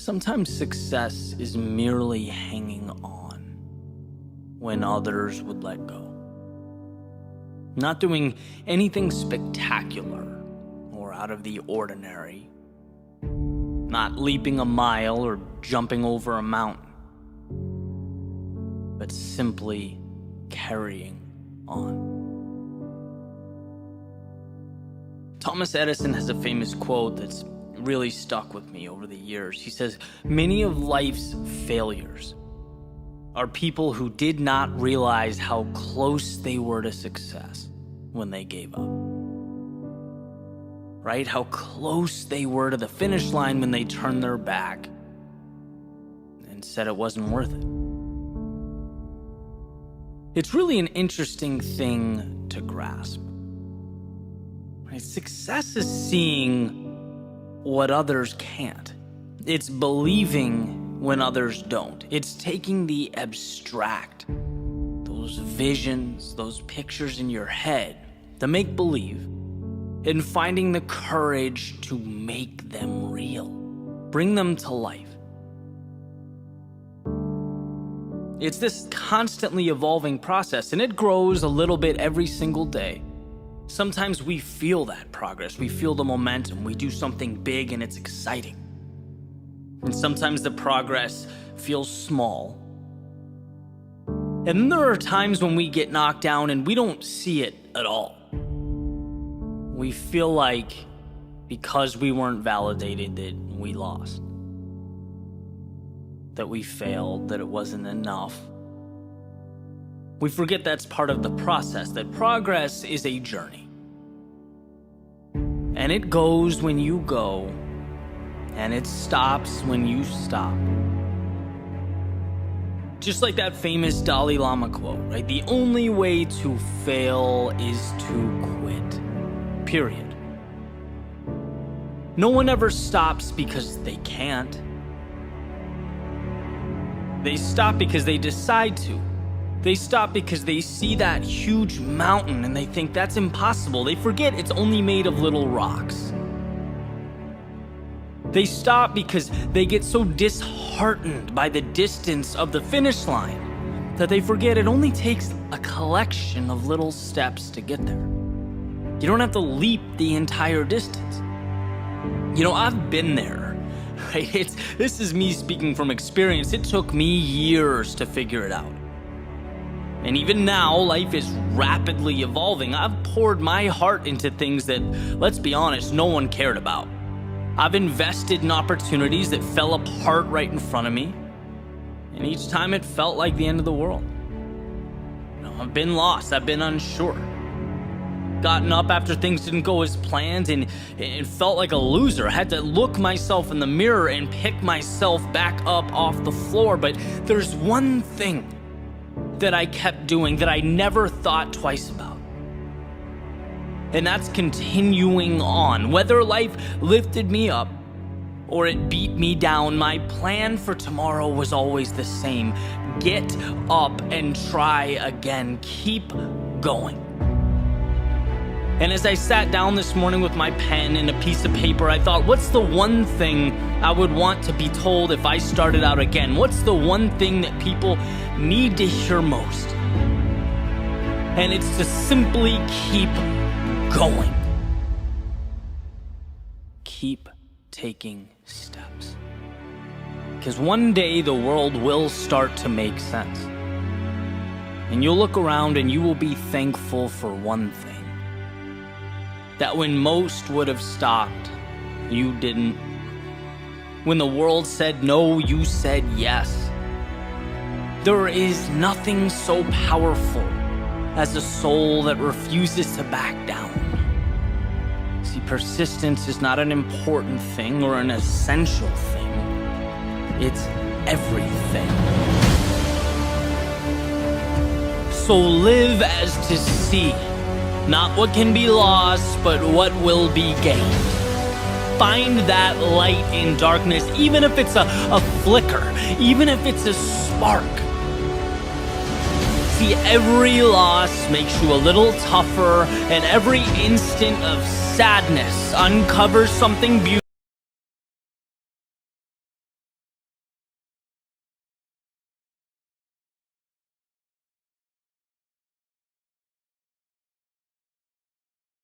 Sometimes success is merely hanging on when others would let go. Not doing anything spectacular or out of the ordinary. Not leaping a mile or jumping over a mountain. But simply carrying on. Thomas Edison has a famous quote that's really stuck with me over the years. He says, "Many of life's failures are people who did not realize how close they were to success when they gave up." Right? How close they were to the finish line when they turned their back and said it wasn't worth it. It's really an interesting thing to grasp. Right? Success is seeing what others can't. It's believing when others don't. It's taking the abstract, those visions, those pictures in your head, the make-believe, and finding the courage to make them real, bring them to life. It's this constantly evolving process, and it grows a little bit every single day. Sometimes we feel that progress, we feel the momentum, we do something big and it's exciting. And sometimes the progress feels small. And then there are times when we get knocked down and we don't see it at all. We feel like because we weren't validated that we lost, that we failed, that it wasn't enough. We forget that's part of the process, that progress is a journey. And it goes when you go, and it stops when you stop. Just like that famous Dalai Lama quote, right? The only way to fail is to quit. Period. No one ever stops because they can't. They stop because they decide to. They stop because they see that huge mountain and they think that's impossible. They forget it's only made of little rocks. They stop because they get so disheartened by the distance of the finish line that they forget it only takes a collection of little steps to get there. You don't have to leap the entire distance. You know, I've been there, right? This is me speaking from experience. It took me years to figure it out. And even now, life is rapidly evolving. I've poured my heart into things that, let's be honest, no one cared about. I've invested in opportunities that fell apart right in front of me. And each time it felt like the end of the world. You know, I've been lost, I've been unsure. Gotten up after things didn't go as planned and it felt like a loser. I had to look myself in the mirror and pick myself back up off the floor. But there's one thing that I kept doing that I never thought twice about. And that's continuing on. Whether life lifted me up or it beat me down, my plan for tomorrow was always the same. Get up and try again. Keep going. And as I sat down this morning with my pen and a piece of paper, I thought, what's the one thing I would want to be told if I started out again? What's the one thing that people need to hear most? And it's to simply keep going. Keep taking steps. Because one day the world will start to make sense. And you'll look around and you will be thankful for one thing. That when most would have stopped, you didn't. When the world said no, you said yes. There is nothing so powerful as a soul that refuses to back down. See, persistence is not an important thing or an essential thing. It's everything. So live as to see. Not what can be lost, but what will be gained. Find that light in darkness, even if it's a flicker, even if it's a spark. See, every loss makes you a little tougher, and every instant of sadness uncovers something beautiful.